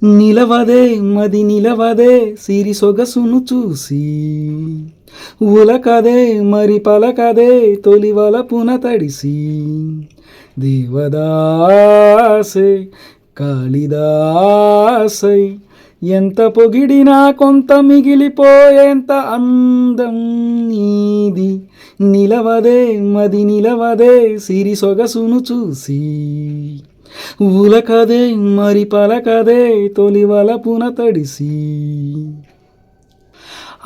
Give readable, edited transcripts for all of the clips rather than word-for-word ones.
నిలవదే మది నిలవదే సిరి సొగసును చూసి, ఉలకదే మరి పలకదే తొలి వలపున తడిసి, దేవదాసే కాళిదాసై ఎంత పొగిడినా కొంత మిగిలిపోయేంత అందం నీది. నిలవదే మది నిలవదే సిరి సొగసును చూసి, ఉలకదే మరి పలకదే తొలి వలపున తడిసి.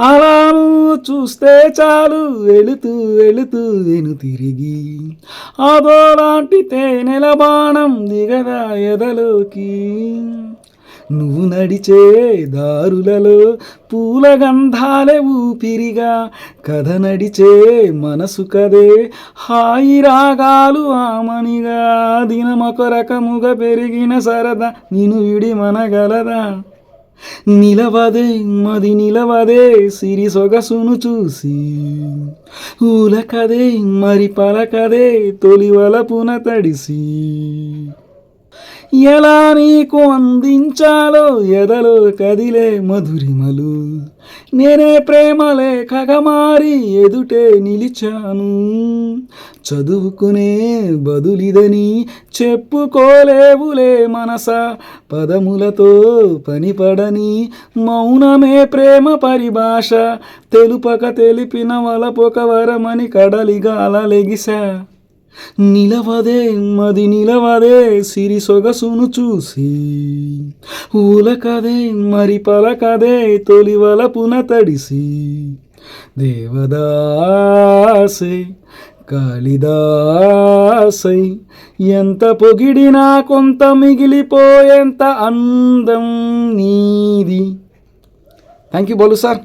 అలా నువ్వు చూస్తే చాలు వెళుతూ వెళుతూ వెను తిరిగి, అదోలాంటి తేనెల బాణం దిగదా ఎదలోకి. నువ్వు నడిచే దారులలో పూల గంధాలే ఊపిరిగా, కథ నడిచే మనసు కదే హాయి రాగాలు ఆమనిగా. దినమొక రకముగా పెరిగిన సరదా నిన్ను విడి మనగలదా. నిలవదే మది నిలవదే సిరి సొగసును చూసి, ఉలకదే మరి పలకదే తొలి వలపున తడిసి. ఎలా నీకు అందించాలో ఎదలో కదిలే మధురిమలు, నేనే ప్రేమ లేఖగా మారి ఎదుటే నిలిచాను. చదువుకునే బదులిదని చెప్పుకోలేవులే మనసా, పదములతో పనిపడని మౌనమే ప్రేమ పరిభాష. తెలుపక తెలిపిన వలపొక వరమని కడలిగా అలలెగిసా. నిలవదే మది నిలవదే సిరి సొగసును చూసి, ఉలకదే మరి పలకదే తొలి వలపున తడిసి. దేవదాసే కాళిదాసై ఎంత పొగిడినా కొంత మిగిలిపోయేంత అందం నీది. థ్యాంక్ యూ బోలు సార్.